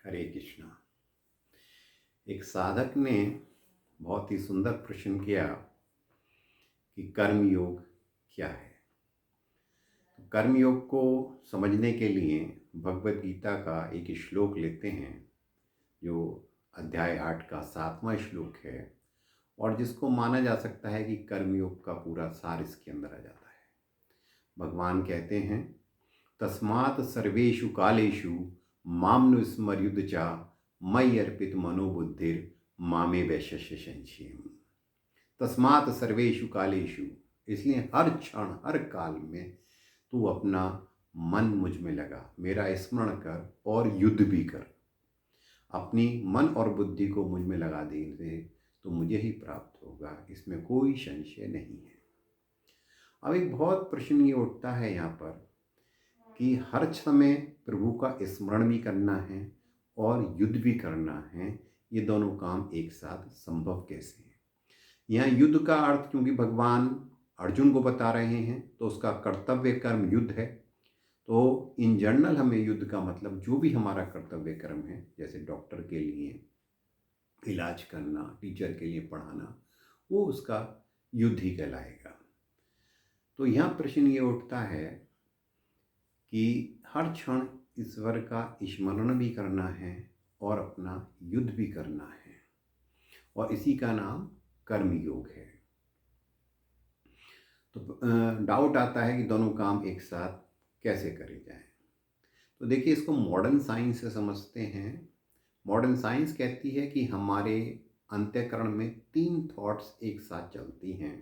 हरे कृष्णा। एक साधक ने बहुत ही सुंदर प्रश्न किया कि कर्म योग क्या है। तो कर्म योग को समझने के लिए भगवद गीता का एक श्लोक लेते हैं जो अध्याय 8 का 7वां श्लोक है और जिसको माना जा सकता है कि कर्म योग का पूरा सार इसके अंदर आ जाता है। भगवान कहते हैं, तस्मात् सर्वेषु कालेषु मामनुस्मर्युद्ध चा मयि अर्पित मनोबुद्धिर मामे वैशस्य संशयम्। तस्मात् सर्वेषु कालेषु, इसलिए हर क्षण हर काल में तू अपना मन मुझ में लगा, मेरा स्मरण कर और युद्ध भी कर। अपनी मन और बुद्धि को मुझ में लगा देने तो मुझे ही प्राप्त होगा, इसमें कोई संशय नहीं है। अब एक बहुत प्रश्न ये उठता है यहाँ पर कि हर समय प्रभु का स्मरण भी करना है और युद्ध भी करना है, ये दोनों काम एक साथ संभव कैसे है। यहाँ युद्ध का अर्थ क्योंकि भगवान अर्जुन को बता रहे हैं तो उसका कर्तव्य कर्म युद्ध है। तो इन जनरल हमें युद्ध का मतलब जो भी हमारा कर्तव्य कर्म है, जैसे डॉक्टर के लिए इलाज करना, टीचर के लिए पढ़ाना, वो उसका युद्ध ही कहलाएगा। तो यहाँ प्रश्न ये उठता है कि हर क्षण ईश्वर का स्मरण भी करना है और अपना युद्ध भी करना है, और इसी का नाम कर्म योग है। तो डाउट आता है कि दोनों काम एक साथ कैसे करे जाएं। तो देखिए, इसको मॉडर्न साइंस से समझते हैं। मॉडर्न साइंस कहती है कि हमारे अंतःकरण में 3 थॉट्स एक साथ चलती हैं: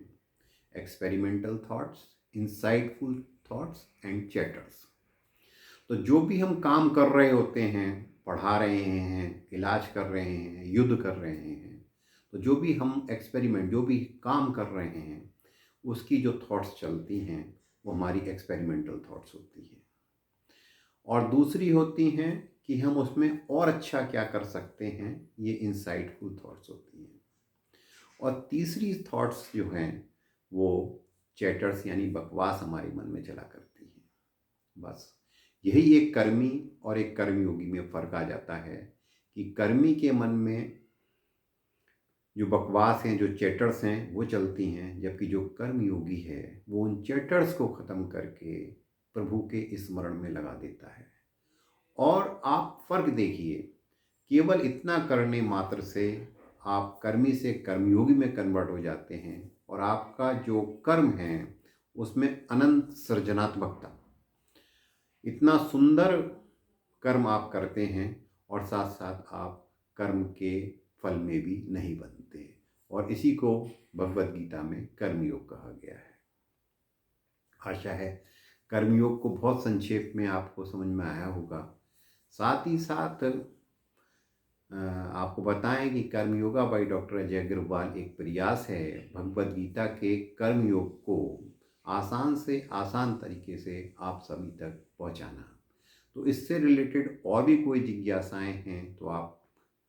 experimental thoughts, insightful thoughts and chatters. तो जो भी हम काम कर रहे होते हैं, पढ़ा रहे हैं, इलाज कर रहे हैं, युद्ध कर रहे हैं, तो जो भी हम एक्सपेरिमेंट, जो भी काम कर रहे हैं, उसकी जो थॉट्स चलती हैं वो हमारी एक्सपेरिमेंटल थॉट्स होती हैं। और दूसरी होती हैं कि हम उसमें और अच्छा क्या कर सकते हैं, ये इंसाइटफुल थॉट्स होती हैं। और तीसरी थॉट्स जो हैं वो चैटर्स यानी बकवास हमारे मन में चला करती हैं। बस यही एक कर्मी और एक कर्मयोगी में फ़र्क आ जाता है कि कर्मी के मन में जो बकवास हैं, जो चैटर्स हैं, वो चलती हैं, जबकि जो कर्मयोगी है वो उन चैटर्स को ख़त्म करके प्रभु के स्मरण में लगा देता है। और आप फ़र्क देखिए, केवल इतना करने मात्र से आप कर्मी से कर्मयोगी में कन्वर्ट हो जाते हैं और आपका जो कर्म है उसमें अनंत सृजनात्मकता, इतना सुंदर कर्म आप करते हैं और साथ साथ आप कर्म के फल में भी नहीं बनते। और इसी को भगवद गीता में कर्मयोग कहा गया है। आशा है कर्मयोग को बहुत संक्षेप में आपको समझ में आया होगा। साथ ही साथ आपको बताएं कि कर्मयोगा बाय डॉक्टर अजय अग्रवाल एक प्रयास है भगवद गीता के कर्मयोग को आसान से आसान तरीके से आप सभी तक पहुंचाना। तो इससे रिलेटेड और भी कोई जिज्ञासाएं हैं तो आप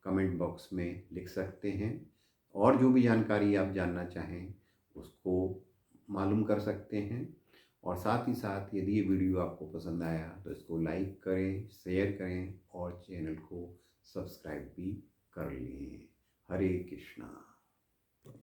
कमेंट बॉक्स में लिख सकते हैं, और जो भी जानकारी आप जानना चाहें उसको मालूम कर सकते हैं। और साथ ही साथ यदि ये वीडियो आपको पसंद आया तो इसको लाइक करें, शेयर करें और चैनल को सब्सक्राइब भी कर लें। हरे कृष्णा।